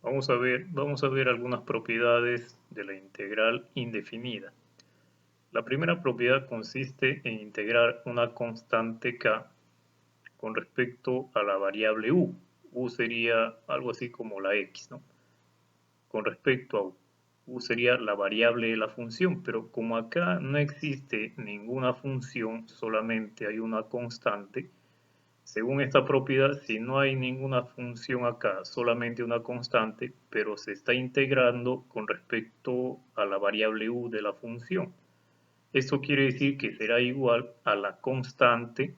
Vamos a ver algunas propiedades de la integral indefinida. La primera propiedad consiste en integrar una constante k con respecto a la variable u. U sería algo así como la x, ¿no? Con respecto a u. U sería la variable de la función, pero como acá no existe ninguna función, solamente hay una constante, según esta propiedad, si no hay ninguna función acá, solamente una constante, pero se está integrando con respecto a la variable u de la función. Esto quiere decir que será igual a la constante,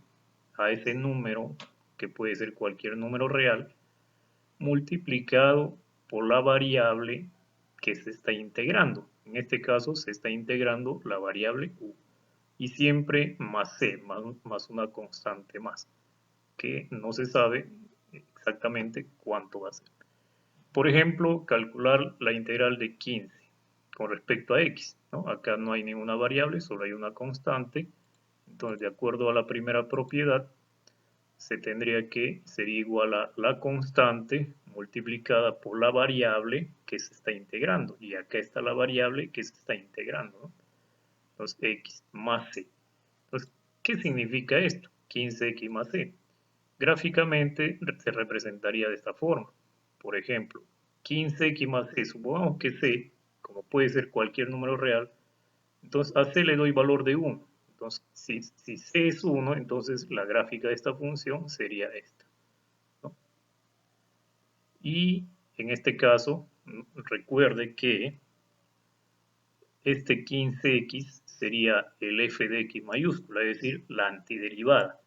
a ese número, que puede ser cualquier número real, multiplicado por la variable que se está integrando. En este caso se está integrando la variable u. Y siempre más c, más una constante más, que no se sabe exactamente cuánto va a ser. Por ejemplo, calcular la integral de 15 con respecto a x, ¿no? Acá no hay ninguna variable, solo hay una constante. Entonces, de acuerdo a la primera propiedad, se tendría que ser igual a la constante multiplicada por la variable que se está integrando. Y acá está la variable que se está integrando, ¿no? Entonces, x más c. Entonces, ¿qué significa esto? 15x más c. Gráficamente se representaría de esta forma. Por ejemplo, 15x más c, supongamos que c, como puede ser cualquier número real, entonces a c le doy valor de 1. Entonces, si c es 1, entonces la gráfica de esta función sería esta, ¿no? Y en este caso, recuerde que este 15x sería el f de x mayúscula, es decir, la antiderivada.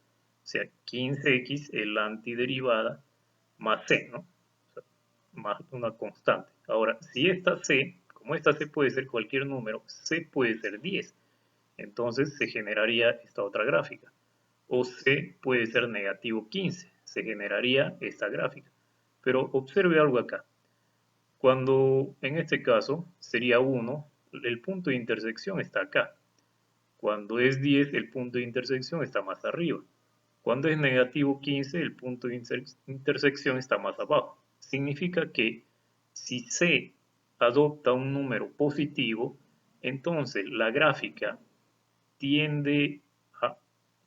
O sea, 15x es la antiderivada más c, ¿no? O sea, más una constante. Ahora, si esta c, como esta c puede ser cualquier número, c puede ser 10. Entonces se generaría esta otra gráfica. O c puede ser negativo 15. Se generaría esta gráfica. Pero observe algo acá. Cuando en este caso sería 1, el punto de intersección está acá. Cuando es 10, el punto de intersección está más arriba. Cuando es negativo 15, el punto de intersección está más abajo. Significa que si C adopta un número positivo, entonces la gráfica tiende a,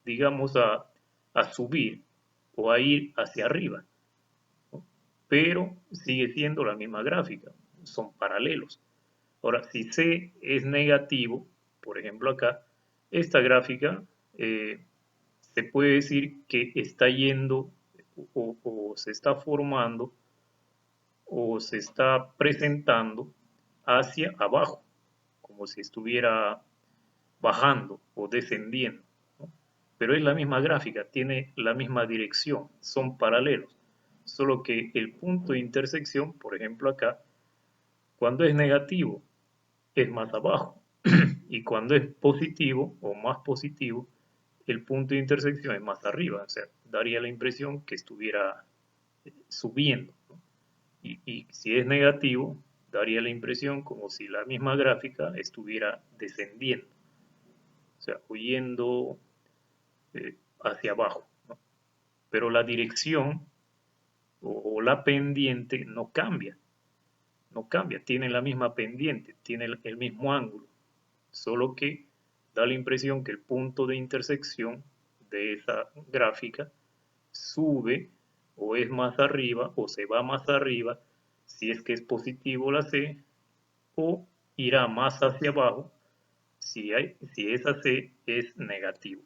digamos, a subir o a ir hacia arriba, ¿no? Pero sigue siendo la misma gráfica, son paralelos. Ahora, si C es negativo, por ejemplo acá, esta gráfica se puede decir que está yendo o se está formando o se está presentando hacia abajo, como si estuviera bajando o descendiendo, ¿no? Pero es la misma gráfica, tiene la misma dirección, son paralelos, solo que el punto de intersección, por ejemplo acá, cuando es negativo, es más abajo, y cuando es positivo o más positivo, el punto de intersección es más arriba, o sea, daría la impresión que estuviera subiendo, ¿no? Y si es negativo, daría la impresión como si la misma gráfica estuviera descendiendo, o sea, huyendo hacia abajo, ¿no? Pero la dirección o la pendiente no cambia, no cambia, tiene la misma pendiente, tiene el mismo ángulo, solo que da la impresión que el punto de intersección de esa gráfica sube o es más arriba o se va más arriba si es que es positivo la C, o irá más hacia abajo si esa C es negativo.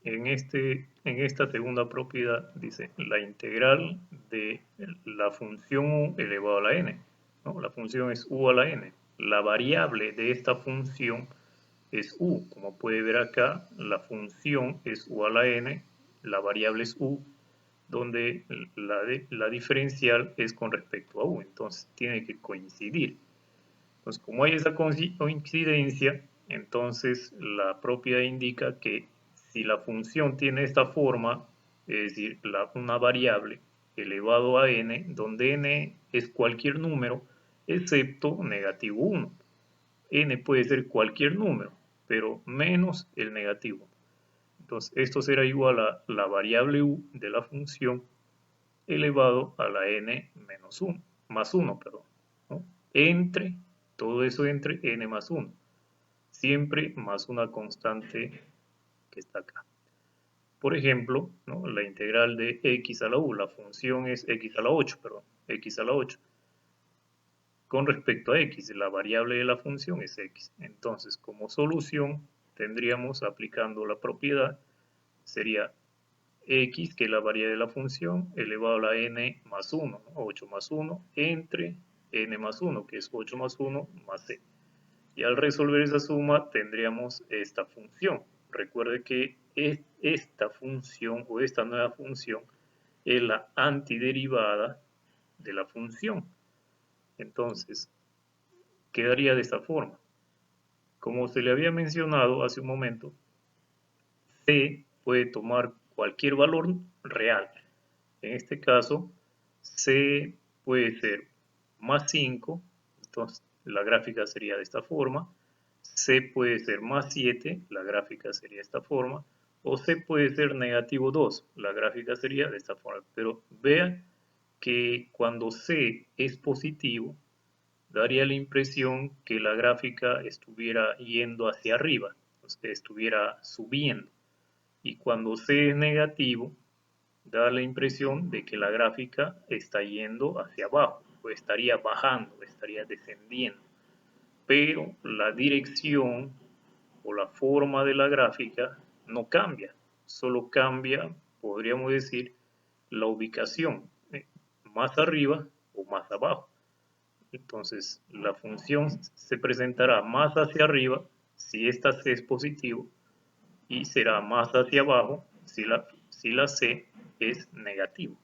En esta segunda propiedad dice la integral de la función u elevado a la n, ¿no? La función es u a la n. La variable de esta función es u. Como puede ver acá, la función es u a la n, la variable es u, donde la diferencial es con respecto a u. Entonces tiene que coincidir. Entonces, como hay esa coincidencia, entonces la propiedad indica que si la función tiene esta forma, es decir, una variable elevado a n, donde n es cualquier número excepto negativo 1. N puede ser cualquier número, pero menos el negativo. Entonces, esto será igual a la variable u de la función elevado a la n menos 1, más 1, perdón, ¿no? Entre, todo eso entre n más 1, siempre más una constante que está acá. Por ejemplo, ¿no? La integral de x a la u, la función es x a la 8, perdón, x a la 8. Con respecto a x, la variable de la función es x. Entonces, como solución, tendríamos, aplicando la propiedad, sería x, que es la variable de la función, elevado a la n más 1, 8 más 1, entre n más 1, que es 8 más 1 más c. Y al resolver esa suma, tendríamos esta función. Recuerde que esta función o esta nueva función es la antiderivada de la función. Entonces, quedaría de esta forma. Como se le había mencionado hace un momento, c puede tomar cualquier valor real. En este caso, c puede ser más 5, entonces la gráfica sería de esta forma. C puede ser más 7, la gráfica sería de esta forma. O C puede ser negativo 2, la gráfica sería de esta forma. Pero vean que cuando C es positivo, daría la impresión que la gráfica estuviera yendo hacia arriba, o sea, estuviera subiendo. Y cuando C es negativo, da la impresión de que la gráfica está yendo hacia abajo, o estaría bajando, estaría descendiendo. Pero la dirección o la forma de la gráfica no cambia, solo cambia, podríamos decir, la ubicación, más arriba o más abajo. Entonces, la función se presentará más hacia arriba si esta C es positivo y será más hacia abajo si la C es negativo.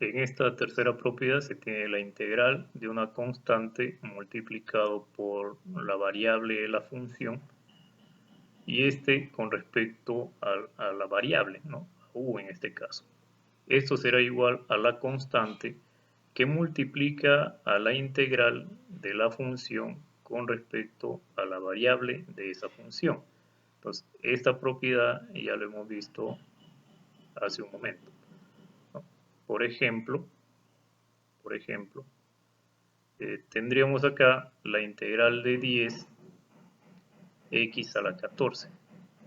En esta tercera propiedad se tiene la integral de una constante multiplicado por la variable de la función y con respecto a la variable, ¿no? A u en este caso. Esto será igual a la constante que multiplica a la integral de la función con respecto a la variable de esa función. Entonces, esta propiedad ya lo hemos visto hace un momento, ¿no? Por ejemplo, tendríamos acá la integral de 10 x a la 14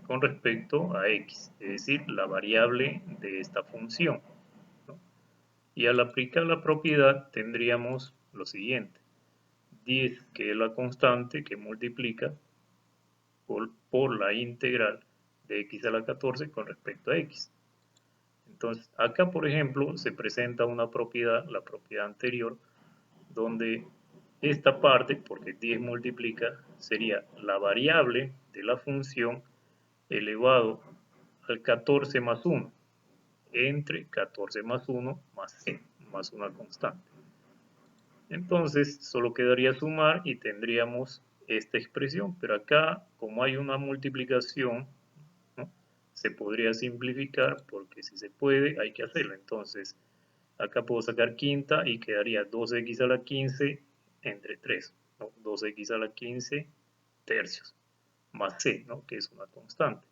con respecto a x, es decir, la variable de esta función, ¿no? Y al aplicar la propiedad tendríamos lo siguiente: 10, que es la constante que multiplica por la integral de x a la 14 con respecto a x. Entonces, acá, por ejemplo, se presenta una propiedad, la propiedad anterior, donde esta parte, porque 10 multiplica, sería la variable de la función elevado al 14 más 1, entre 14 más 1 más c, más una constante. Entonces, solo quedaría sumar y tendríamos esta expresión, pero acá, como hay una multiplicación, ¿no?, se podría simplificar, porque si se puede, hay que hacerlo. Entonces, acá puedo sacar quinta y quedaría 2x a la 15 entre 3, ¿no? 2x a la 15 tercios, más c, ¿no?, que es una constante.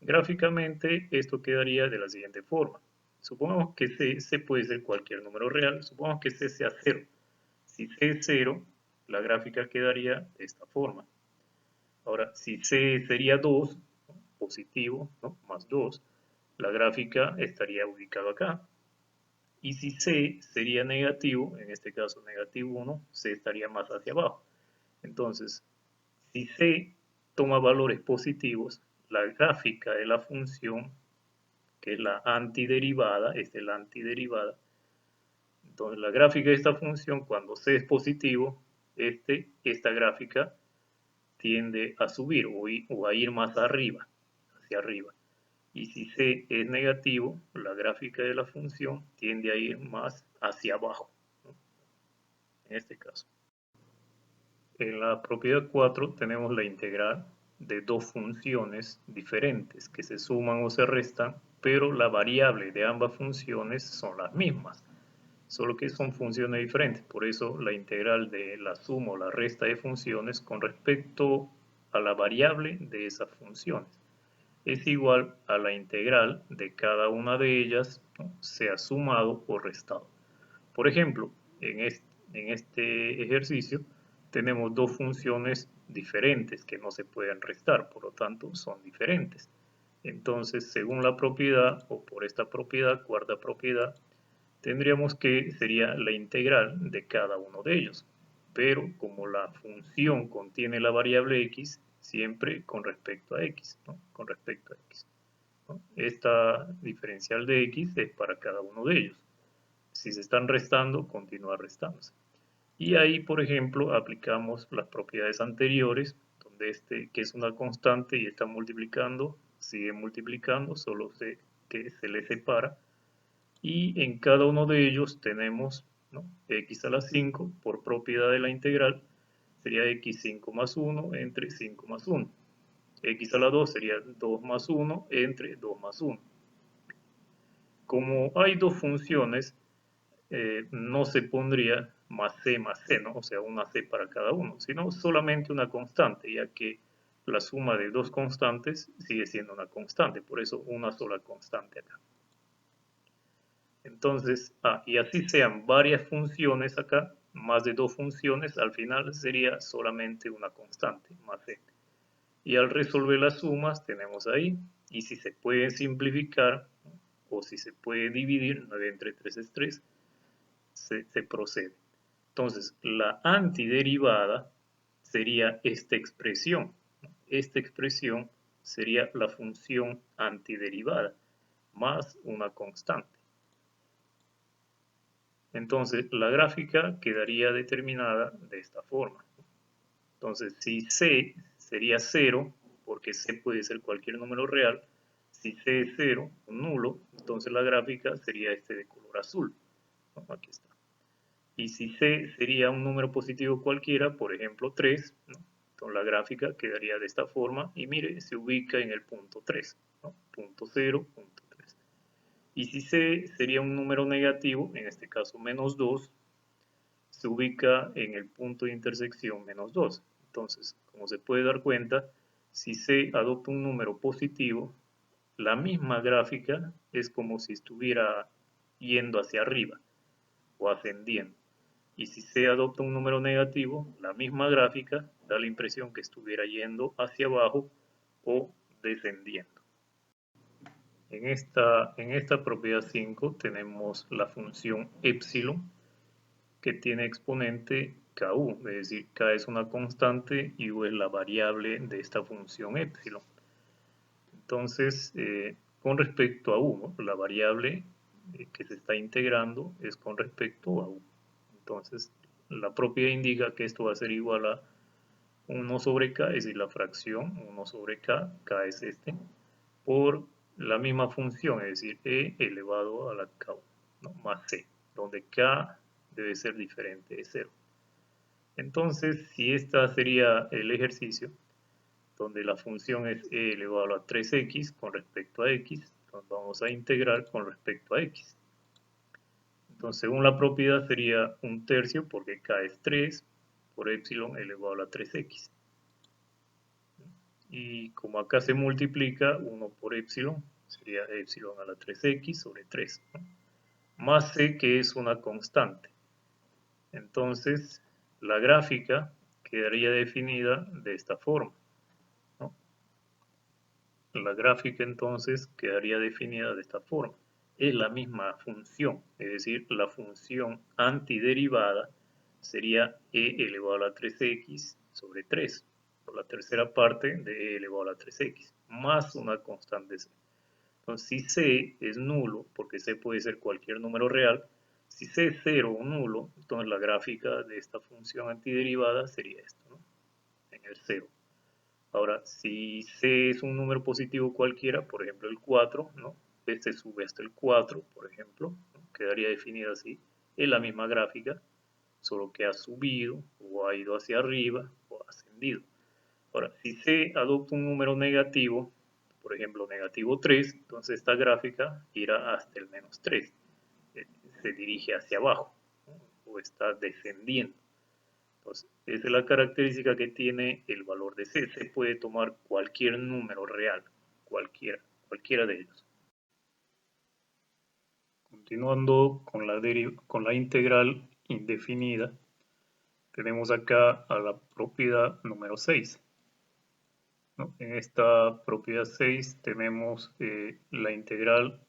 Gráficamente, esto quedaría de la siguiente forma. Supongamos que c puede ser cualquier número real, supongamos que c sea 0. Si c es 0, la gráfica quedaría de esta forma. Ahora, si c sería 2, ¿no?, positivo, ¿no?, más 2, la gráfica estaría ubicada acá. Y si c sería negativo, en este caso negativo 1, c estaría más hacia abajo. Entonces, si c toma valores positivos, la gráfica de la función, que es la antiderivada, esta es la antiderivada. Entonces, la gráfica de esta función, cuando c es positivo, esta gráfica tiende a subir o a ir más arriba, hacia arriba. Y si c es negativo, la gráfica de la función tiende a ir más hacia abajo, ¿no?, en este caso. En la propiedad 4 tenemos la integral de dos funciones diferentes que se suman o se restan, pero la variable de ambas funciones son las mismas, solo que son funciones diferentes. Por eso la integral de la suma o la resta de funciones con respecto a la variable de esas funciones. es igual a la integral de cada una de ellas, ¿no?, sea sumado o restado. Por ejemplo, en este ejercicio tenemos dos funciones diferentes que no se pueden restar, por lo tanto son diferentes. Entonces, según la propiedad o por esta propiedad, cuarta propiedad, tendríamos que sería la integral de cada uno de ellos. Pero como la función contiene la variable x, siempre con respecto a x, ¿no? Con respecto a x, ¿no? Esta diferencial de x es para cada uno de ellos. Si se están restando, continúa restándose. Y ahí, por ejemplo, aplicamos las propiedades anteriores, donde que es una constante y está multiplicando, sigue multiplicando, solo que se le separa. Y en cada uno de ellos tenemos, ¿no?, x a la 5 por propiedad de la integral, sería x5 más 1 entre 5 más 1. X a la 2 sería 2 más 1 entre 2 más 1. Como hay dos funciones, no se pondría más c, ¿no? O sea, una c para cada uno, sino solamente una constante, ya que la suma de dos constantes sigue siendo una constante, por eso una sola constante acá. Entonces, y así sean varias funciones acá, más de dos funciones, al final sería solamente una constante, más c. Y al resolver las sumas tenemos ahí, y si se puede simplificar, o si se puede dividir, 9 entre 3 es 3, se procede. Entonces, la antiderivada sería esta expresión. Esta expresión sería la función antiderivada más una constante. Entonces, la gráfica quedaría determinada de esta forma. Entonces, si c sería 0, porque c puede ser cualquier número real, si c es 0, un nulo, entonces la gráfica sería este de color azul. Aquí está. Y si c sería un número positivo cualquiera, por ejemplo 3, ¿no?, entonces la gráfica quedaría de esta forma y mire, se ubica en el punto 3, ¿no?, punto 0, punto 3. Y si c sería un número negativo, en este caso menos 2, se ubica en el punto de intersección menos 2. Entonces, como se puede dar cuenta, si c adopta un número positivo, la misma gráfica es como si estuviera yendo hacia arriba o ascendiendo. Y si c adopta un número negativo, la misma gráfica da la impresión que estuviera yendo hacia abajo o descendiendo. En esta propiedad 5 tenemos la función epsilon, que tiene exponente ku, es decir, k es una constante y u es la variable de esta función epsilon. Entonces, con respecto a u, ¿no?, la variable que se está integrando es con respecto a u. Entonces, la propiedad indica que esto va a ser igual a 1 sobre k, es decir, la fracción 1 sobre k, k es este, por la misma función, es decir, e elevado a la k, ¿no?, más c, donde k debe ser diferente de 0. Entonces, si esta sería el ejercicio, donde la función es e elevado a 3x con respecto a x, entonces vamos a integrar con respecto a x. Entonces, según la propiedad sería 1/3, porque k es 3, por epsilon elevado a la 3x. Y como acá se multiplica 1 por epsilon, sería epsilon a la 3x sobre 3, ¿no?, más c, que es una constante. Entonces, la gráfica quedaría definida de esta forma, ¿no? La gráfica entonces quedaría definida de esta forma. Es la misma función, es decir, la función antiderivada sería e elevado a la 3x sobre 3, por la tercera parte de e elevado a la 3x, más una constante c. Entonces, si c es nulo, porque c puede ser cualquier número real, si c es 0 o nulo, entonces la gráfica de esta función antiderivada sería esta, ¿no?, en el 0. Ahora, si c es un número positivo cualquiera, por ejemplo el 4, ¿no?, este sube hasta el 4, por ejemplo, ¿no?, quedaría definida así, es la misma gráfica, solo que ha subido o ha ido hacia arriba o ha ascendido. Ahora, si c adopta un número negativo, por ejemplo negativo 3, entonces esta gráfica irá hasta el menos 3, se dirige hacia abajo, ¿no?, o está descendiendo. Entonces, esa es la característica que tiene el valor de c. Se puede tomar cualquier número real, cualquiera de ellos. Continuando con la integral indefinida, tenemos acá a la propiedad número 6. ¿No? En esta propiedad 6 tenemos la integral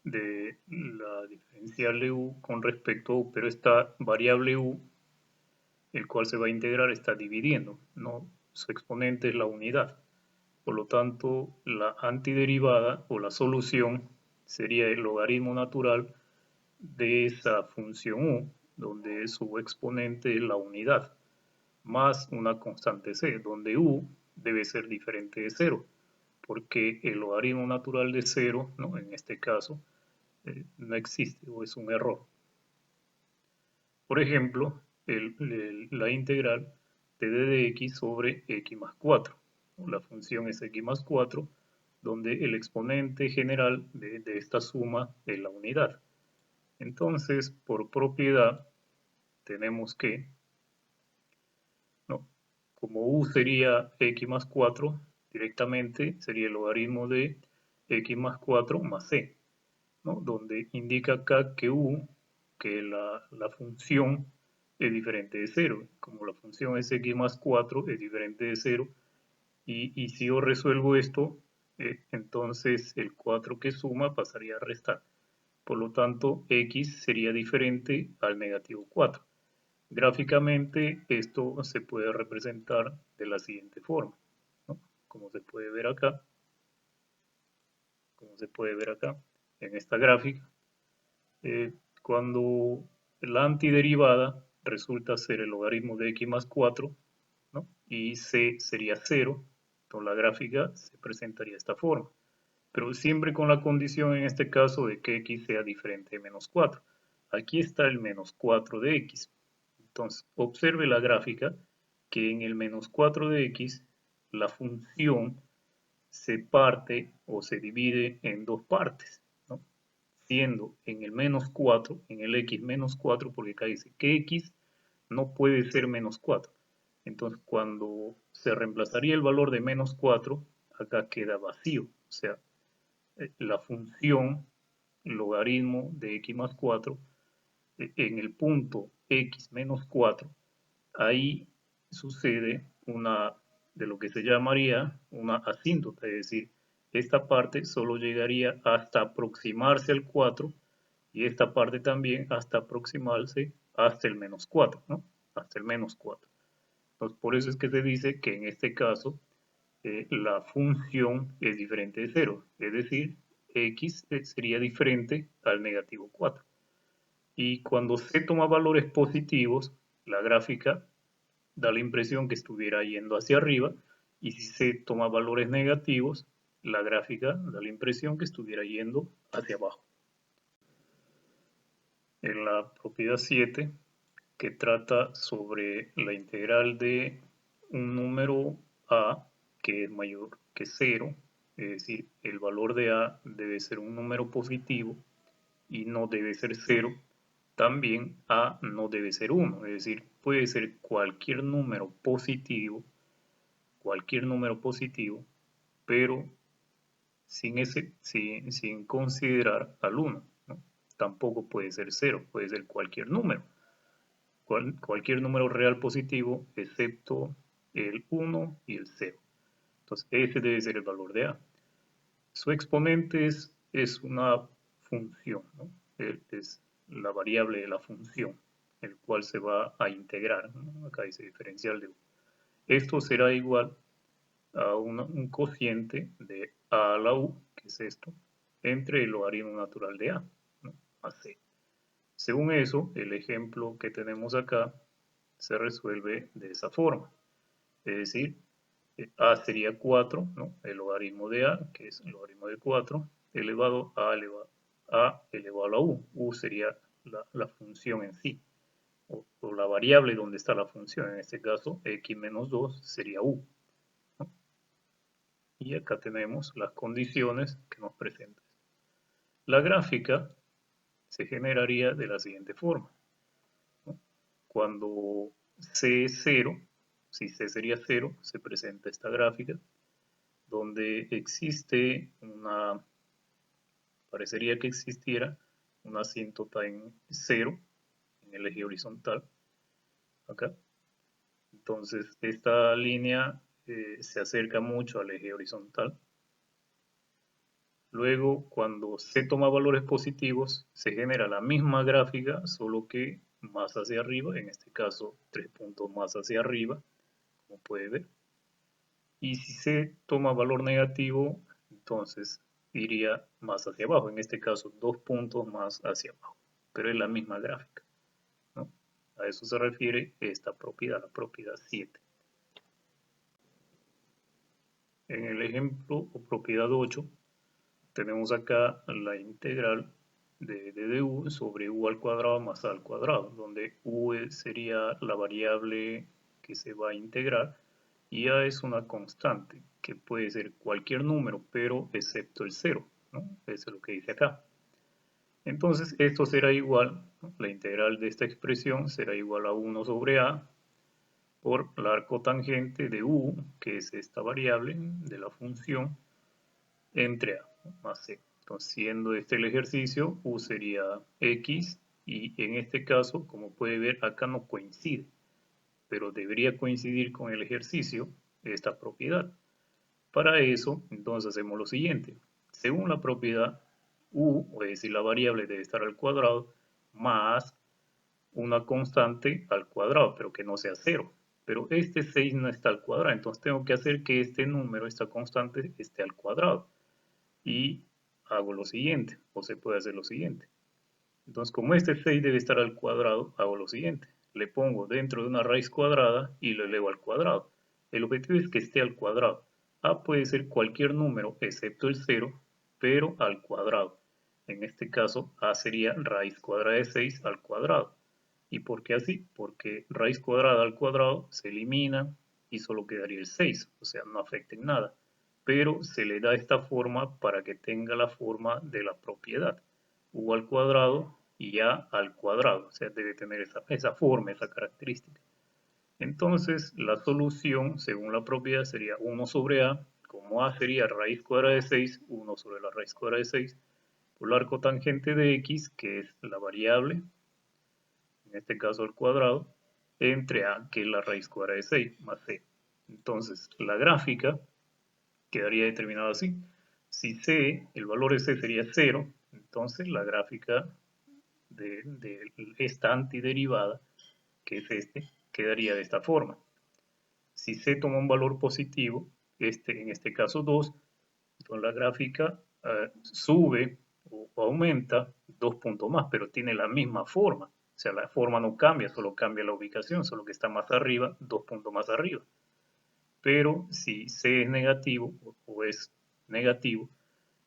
de la diferencial de u con respecto a u, pero esta variable u, el cual se va a integrar, está dividiendo, ¿no? Su exponente es la unidad. Por lo tanto, la antiderivada o la solución sería el logaritmo natural de esa función u, donde su exponente es la unidad, más una constante c, donde u debe ser diferente de 0, porque el logaritmo natural de 0, ¿no? En este caso, no existe o es un error. Por ejemplo, la integral de d de x sobre x más 4. La función es x más 4, donde el exponente general de esta suma es la unidad. Entonces, por propiedad, tenemos que, ¿no? Como u sería x más 4, directamente sería el logaritmo de x más 4 más c, ¿no? Donde indica acá que u, que la función es diferente de 0. Como la función es x más 4, es diferente de 0. Y si yo resuelvo esto, entonces el 4 que suma pasaría a restar. Por lo tanto, x sería diferente al negativo 4. Gráficamente esto se puede representar de la siguiente forma, ¿no? Como se puede ver acá, en esta gráfica, cuando la antiderivada resulta ser el logaritmo de x más 4, ¿no? Y c sería 0, entonces la gráfica se presentaría de esta forma, pero siempre con la condición en este caso de que x sea diferente de menos 4. Aquí está el menos 4 de x. Entonces, observe la gráfica que en el menos 4 de x la función se parte o se divide en dos partes, ¿no? Siendo en el menos 4, en el x menos 4, porque acá dice que x no puede ser menos 4. Entonces, cuando se reemplazaría el valor de menos 4, acá queda vacío. O sea, la función logaritmo de x más 4 en el punto x menos 4, ahí sucede una de lo que se llamaría una asíntota, es decir, esta parte solo llegaría hasta aproximarse al 4 y esta parte también hasta aproximarse hasta el menos 4, ¿no? Hasta el menos 4. Entonces, por eso es que se dice que en este caso la función es diferente de 0, es decir, x sería diferente al negativo 4. Y cuando se toma valores positivos, la gráfica da la impresión que estuviera yendo hacia arriba, y si se toma valores negativos, la gráfica da la impresión que estuviera yendo hacia abajo. En la propiedad 7, que trata sobre la integral de un número a que es mayor que 0, es decir, el valor de a debe ser un número positivo y no debe ser 0, también a no debe ser 1, es decir, puede ser cualquier número positivo, pero sin considerar al 1, ¿no? Tampoco puede ser 0, puede ser cualquier número. Cualquier número real positivo excepto el 1 y el 0. Entonces, ese debe ser el valor de a. Su exponente es una función, ¿no? Es la variable de la función, el cual se va a integrar, ¿no? Acá dice diferencial de u. Esto será igual a un cociente de a a la u, que es esto, entre el logaritmo natural de a, ¿no? A c. Según eso, el ejemplo que tenemos acá se resuelve de esa forma. Es decir, a sería 4, ¿no? El logaritmo de a, que es el logaritmo de 4, elevado a elevado a la u. U sería la función en sí, o la variable donde está la función. En este caso, x menos 2 sería u, ¿no? Y acá tenemos las condiciones que nos presentan. La gráfica se generaría de la siguiente forma, ¿no? Cuando c es 0, si c sería 0, se presenta esta gráfica. donde existe parecería que existiera una asíntota en 0 en el eje horizontal, acá. Entonces esta línea se acerca mucho al eje horizontal. Luego, cuando se toma valores positivos, se genera la misma gráfica, solo que más hacia arriba, en este caso 3 puntos más hacia arriba, como puede ver. Y si se toma valor negativo, entonces iría más hacia abajo, en este caso 2 puntos más hacia abajo, pero es la misma gráfica, ¿no? A eso se refiere esta propiedad, la propiedad 7. En el ejemplo o propiedad 8, tenemos acá la integral de u sobre u al cuadrado más a al cuadrado, donde u sería la variable que se va a integrar y a es una constante, que puede ser cualquier número, pero excepto el 0, ¿no? Eso es lo que dice acá. Entonces esto será igual, ¿no? La integral de esta expresión será igual a 1 sobre a por el arco tangente de u, que es esta variable de la función, entre a más c. Entonces, siendo este el ejercicio, u sería x, y en este caso, como puede ver, acá no coincide, pero debería coincidir con el ejercicio esta propiedad. Para eso, entonces hacemos lo siguiente. Según la propiedad, u, es decir, la variable debe estar al cuadrado, más una constante al cuadrado, pero que no sea 0. Pero este 6 no está al cuadrado, entonces tengo que hacer que este número, esta constante, esté al cuadrado. Y hago lo siguiente, o se puede hacer lo siguiente. Entonces, como este 6 debe estar al cuadrado, hago lo siguiente. Le pongo dentro de una raíz cuadrada y lo elevo al cuadrado. El objetivo es que esté al cuadrado. A puede ser cualquier número excepto el 0, pero al cuadrado. En este caso, a sería raíz cuadrada de 6 al cuadrado. ¿Y por qué así? Porque raíz cuadrada al cuadrado se elimina y solo quedaría el 6, o sea, no afecta en nada. Pero se le da esta forma para que tenga la forma de la propiedad. U al cuadrado y a al cuadrado, o sea, debe tener esa forma, esa característica. Entonces, la solución, según la propiedad, sería 1 sobre a, como a sería raíz cuadrada de 6, 1 sobre la raíz cuadrada de 6, por el arco tangente de x, que es la variable, en este caso al cuadrado, entre a, que es la raíz cuadrada de 6, más c. Entonces, la gráfica quedaría determinada así. Si c, el valor de c sería 0, entonces la gráfica de esta antiderivada, que es este, quedaría de esta forma. Si c toma un valor positivo, en este caso 2, entonces la gráfica sube o aumenta 2 puntos más, pero tiene la misma forma. O sea, la forma no cambia, solo cambia la ubicación, solo que está más arriba, 2 puntos más arriba. Pero si c es negativo o es negativo,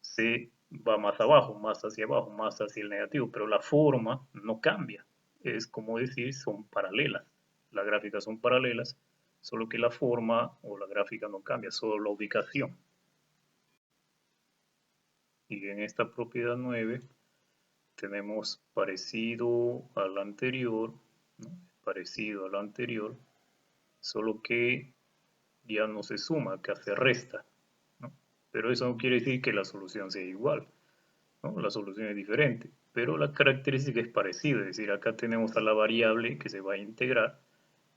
c va más abajo, más hacia abajo, más hacia el negativo, pero la forma no cambia. Es como decir, son paralelas. Las gráficas son paralelas, solo que la forma o la gráfica no cambia, solo la ubicación. Y en esta propiedad 9 tenemos parecido al anterior, ¿no? Parecido al anterior, solo que ya no se suma, acá se resta, ¿no? Pero eso no quiere decir que la solución sea igual, ¿no? La solución es diferente, pero la característica es parecida, es decir, acá tenemos a la variable que se va a integrar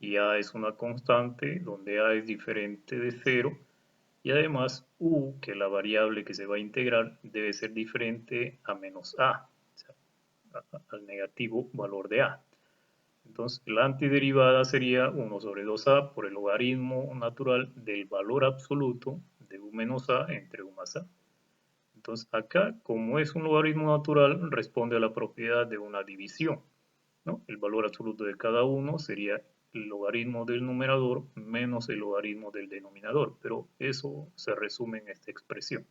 y a es una constante donde a es diferente de 0 y además u, que es la variable que se va a integrar, debe ser diferente a menos a, o sea, al negativo valor de a. Entonces, la antiderivada sería 1 sobre 2a por el logaritmo natural del valor absoluto de u menos a entre u más a. Entonces, acá, como es un logaritmo natural, responde a la propiedad de una división, ¿no? El valor absoluto de cada uno sería el logaritmo del numerador menos el logaritmo del denominador, pero eso se resume en esta expresión.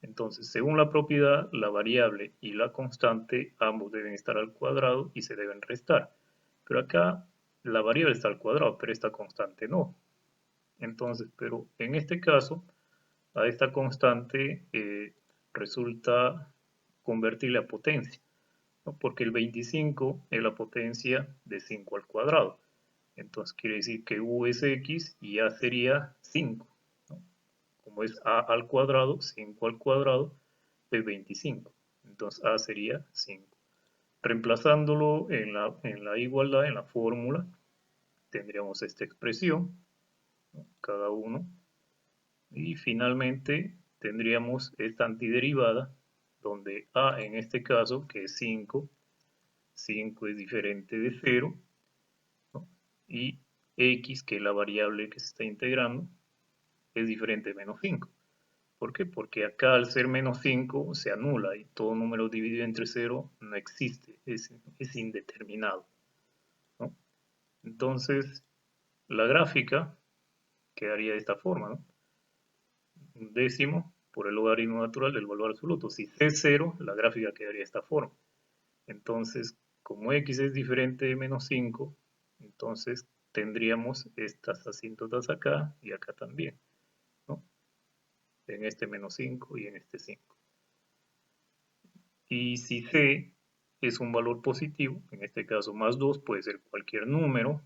Entonces, según la propiedad, la variable y la constante ambos deben estar al cuadrado y se deben restar. Pero acá la variable está al cuadrado, pero esta constante no. Entonces, pero en este caso, a esta constante resulta convertirle a potencia, ¿no? Porque el 25 es la potencia de 5 al cuadrado. Entonces quiere decir que u es x y a sería 5, ¿no? como es a al cuadrado, 5 al cuadrado es 25. Entonces a sería 5. Reemplazándolo en la igualdad, en la fórmula, tendríamos esta expresión, ¿no? Cada uno. Y finalmente tendríamos esta antiderivada, donde a en este caso, que es 5, 5 es diferente de 0, ¿no? Y x, que es la variable que se está integrando, es diferente de menos 5. ¿Por qué? Porque acá al ser menos 5 se anula y todo número dividido entre 0 no existe, es indeterminado, ¿no? Entonces, la gráfica quedaría de esta forma, ¿no? Un décimo por el logaritmo natural del valor absoluto. Si c es 0, la gráfica quedaría de esta forma. Entonces, como x es diferente de menos 5, entonces tendríamos estas asíntotas acá y acá también, ¿no? En este menos 5 y en este 5. Y si c es un valor positivo, en este caso más 2, puede ser cualquier número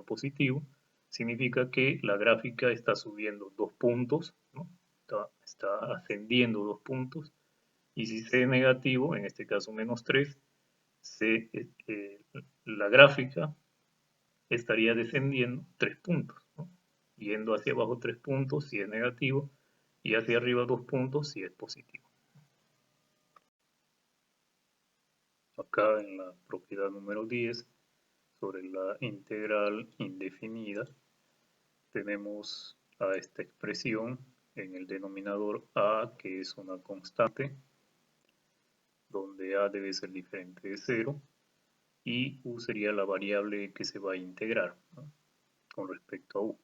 positivo, significa que la gráfica está subiendo 2 puntos, ¿no? Está ascendiendo 2 puntos. Y si c es negativo, en este caso menos 3, la gráfica estaría descendiendo 3 puntos, ¿no? Yendo hacia abajo 3 puntos si es negativo y hacia arriba 2 puntos si es positivo. Acá en la propiedad número 10, sobre la integral indefinida, tenemos a esta expresión en el denominador a, que es una constante, donde a debe ser diferente de 0, y u sería la variable que se va a integrar, ¿no? Con respecto a u.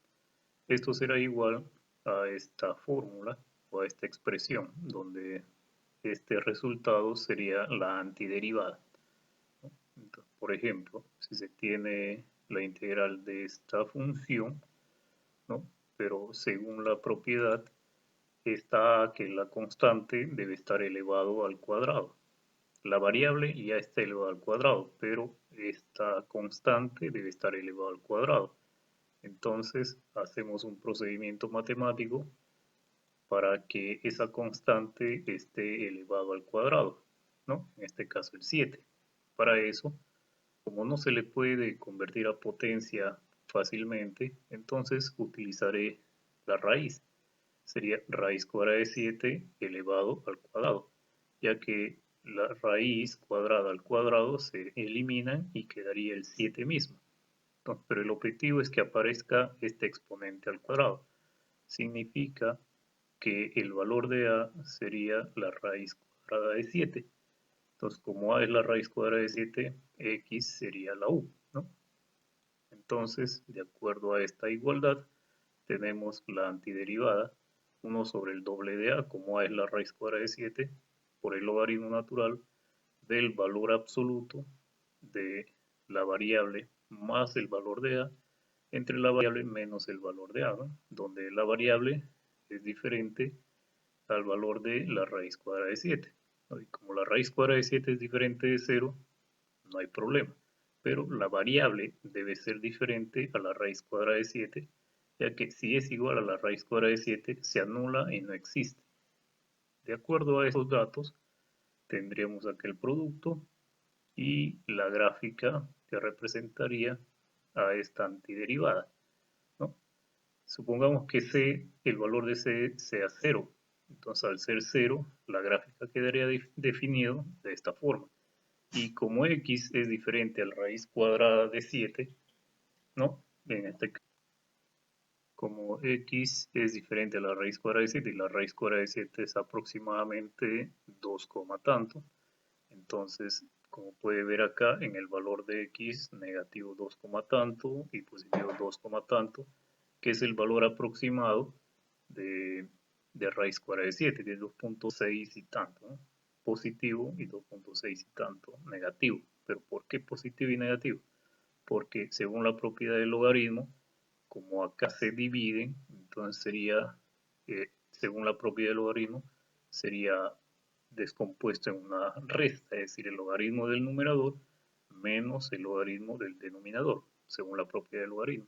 Esto será igual a esta fórmula o a esta expresión, donde este resultado sería la antiderivada, ¿no? Entonces, por ejemplo, si se tiene la integral de esta función, ¿no? Pero según la propiedad está que la constante debe estar elevado al cuadrado. La variable ya está elevada al cuadrado, pero esta constante debe estar elevada al cuadrado. Entonces hacemos un procedimiento matemático para que esa constante esté elevado al cuadrado, ¿no? En este caso el 7. Para eso, como no se le puede convertir a potencia fácilmente, entonces utilizaré la raíz. Sería raíz cuadrada de 7 elevado al cuadrado, ya que la raíz cuadrada al cuadrado se eliminan y quedaría el 7 mismo. Entonces, pero el objetivo es que aparezca este exponente al cuadrado. Significa que el valor de a sería la raíz cuadrada de 7. Entonces, como a es la raíz cuadrada de 7, x sería la u, ¿no? Entonces, de acuerdo a esta igualdad, tenemos la antiderivada, 1 sobre el doble de a, como a es la raíz cuadrada de 7, por el logaritmo natural del valor absoluto de la variable más el valor de a entre la variable menos el valor de a, ¿no? Donde la variable es diferente al valor de la raíz cuadrada de 7, ¿no? Y como la raíz cuadrada de 7 es diferente de 0, no hay problema. Pero la variable debe ser diferente a la raíz cuadrada de 7, ya que si es igual a la raíz cuadrada de 7, se anula y no existe. De acuerdo a esos datos, tendríamos aquel producto y la gráfica que representaría a esta antiderivada, ¿no? Supongamos que c, el valor de c sea 0. Entonces, al ser 0, la gráfica quedaría definido de esta forma. Y como x es diferente a la raíz cuadrada de 7, ¿no? En este caso, como x es diferente a la raíz cuadrada de 7 y la raíz cuadrada de 7 es aproximadamente 2, tanto, entonces, como puede ver acá, en el valor de x, negativo 2, tanto y positivo 2, tanto, que es el valor aproximado de, raíz cuadrada de 7, que es 2.6 y tanto, ¿no? Positivo y 2.6 y tanto negativo. ¿Pero por qué positivo y negativo? Porque según la propiedad del logaritmo, como acá se dividen, entonces sería, según la propiedad del logaritmo, sería descompuesto en una resta, es decir, el logaritmo del numerador menos el logaritmo del denominador, según la propiedad del logaritmo.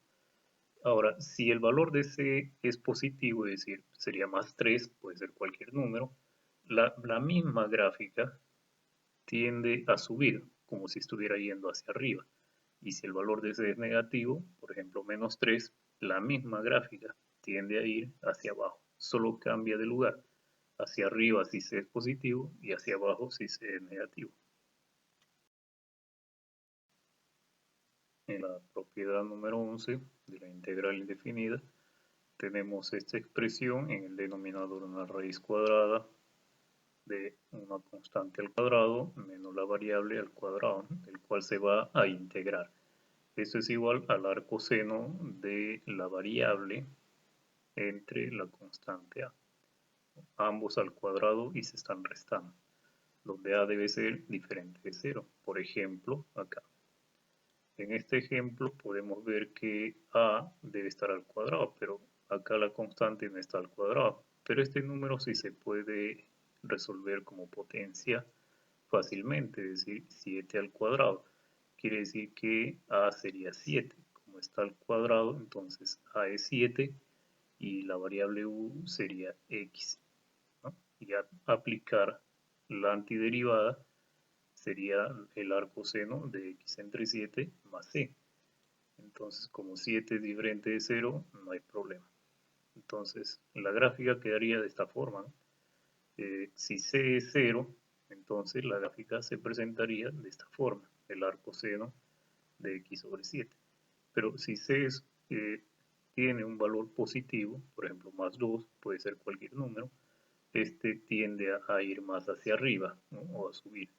Ahora, si el valor de C es positivo, es decir, sería más 3, puede ser cualquier número, la misma gráfica tiende a subir, como si estuviera yendo hacia arriba. Y si el valor de C es negativo, por ejemplo menos 3, la misma gráfica tiende a ir hacia abajo, solo cambia de lugar. Hacia arriba si C es positivo y hacia abajo si C es negativo. En la propiedad número 11 de la integral indefinida tenemos esta expresión en el denominador una raíz cuadrada de una constante al cuadrado menos la variable al cuadrado, el cual se va a integrar. Esto es igual al arco seno de la variable entre la constante a. Ambos al cuadrado y se están restando, donde a debe ser diferente de 0. Por ejemplo, acá. En este ejemplo podemos ver que a debe estar al cuadrado, pero acá la constante no está al cuadrado. Pero este número sí se puede resolver como potencia fácilmente, es decir, 7 al cuadrado. Quiere decir que a sería 7. Como está al cuadrado, entonces a es 7 y la variable u sería x, ¿no? Y aplicar la antiderivada sería el arco seno de x entre 7 más c. Entonces, como 7 es diferente de 0, no hay problema. Entonces, la gráfica quedaría de esta forma, ¿no? Si c es 0, entonces la gráfica se presentaría de esta forma, el arco seno de x sobre 7. Pero si c tiene un valor positivo, por ejemplo más 2, puede ser cualquier número, este tiende a ir más hacia arriba, ¿no? O a subir.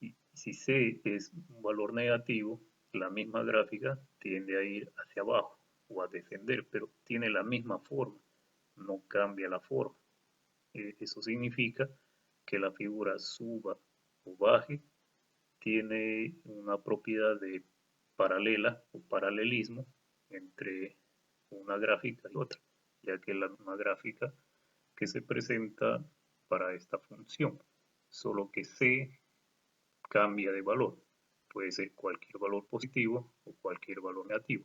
Y si c es un valor negativo, la misma gráfica tiende a ir hacia abajo o a descender, pero tiene la misma forma, no cambia la forma. Eso significa que la figura suba o baje tiene una propiedad de paralela o paralelismo entre una gráfica y otra, ya que es la misma gráfica que se presenta para esta función, solo que c cambia de valor. Puede ser cualquier valor positivo o cualquier valor negativo,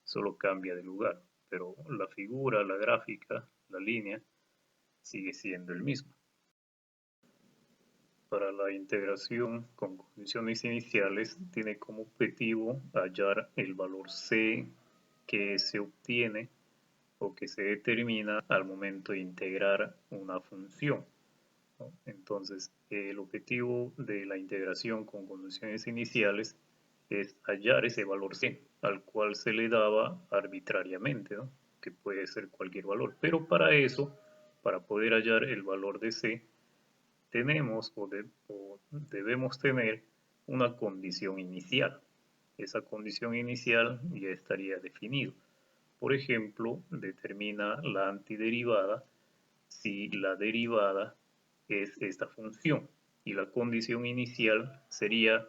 solo cambia de lugar, pero la figura, la gráfica, la línea sigue siendo el mismo. Para la integración con condiciones iniciales tiene como objetivo hallar el valor c que se obtiene o que se determina al momento de integrar una función, ¿no? Entonces, el objetivo de la integración con condiciones iniciales es hallar ese valor c al cual se le daba arbitrariamente, ¿no? Que puede ser cualquier valor. Pero para eso, para poder hallar el valor de c, tenemos o debemos tener una condición inicial. Esa condición inicial ya estaría definida. Por ejemplo, determina la antiderivada si la derivada es esta función. Y la condición inicial sería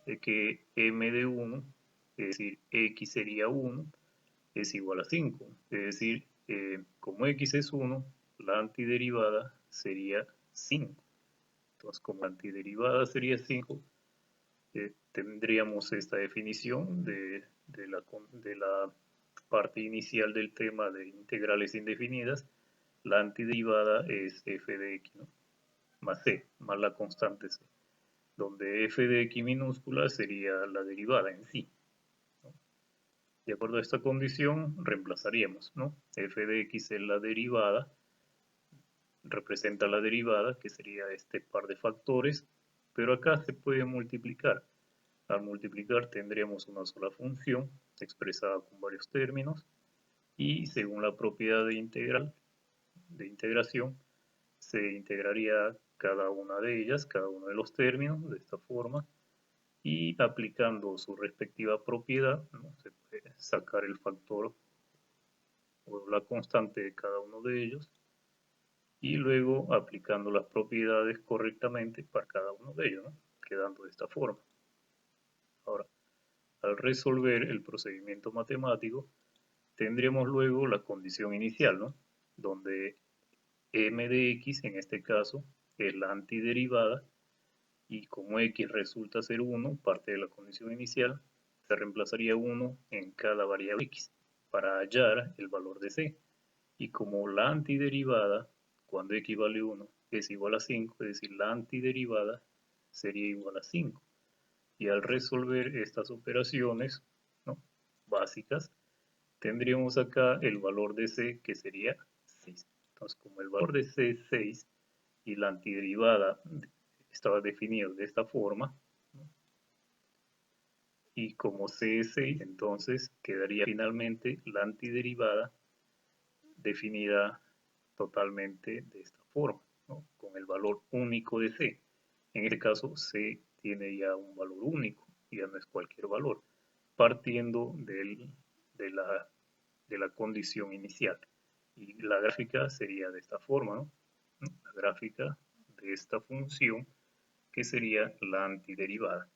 de que m de 1, es decir, x sería 1, es igual a 5. Es decir, como x es 1, la antiderivada sería 5. Entonces, como la antiderivada sería 5, tendríamos esta definición de la parte inicial del tema de integrales indefinidas. La antiderivada es f de x, ¿no? Más c, más la constante c, donde f de x minúscula sería la derivada en sí, ¿no? De acuerdo a esta condición, reemplazaríamos, ¿no? F de x es la derivada, representa la derivada, que sería este par de factores, pero acá se puede multiplicar. Al multiplicar tendríamos una sola función expresada con varios términos y según la propiedad de integración, se integraría cada una de ellas, cada uno de los términos de esta forma y aplicando su respectiva propiedad, ¿no? Se puede sacar el factor o la constante de cada uno de ellos y luego aplicando las propiedades correctamente para cada uno de ellos, ¿no? Quedando de esta forma. Ahora, al resolver el procedimiento matemático, tendríamos luego la condición inicial, ¿no? Donde m de x, en este caso, es la antiderivada, y como x resulta ser 1, parte de la condición inicial, se reemplazaría 1 en cada variable x. para hallar el valor de C. Y como la antiderivada, cuando x vale 1, es igual a 5, es decir, la antiderivada sería igual a 5. Y al resolver estas operaciones, ¿no?, básicas, tendríamos acá el valor de C, que sería 6. Entonces, como el valor de C es 6 y la antiderivada estaba definida de esta forma, ¿no?, y como C es 6, entonces quedaría finalmente la antiderivada definida totalmente de esta forma, ¿no?, con el valor único de C. En este caso, C tiene ya un valor único, ya no es cualquier valor, partiendo de, la condición inicial. Y la gráfica sería de esta forma, ¿no? La gráfica de esta función, que sería la antiderivada.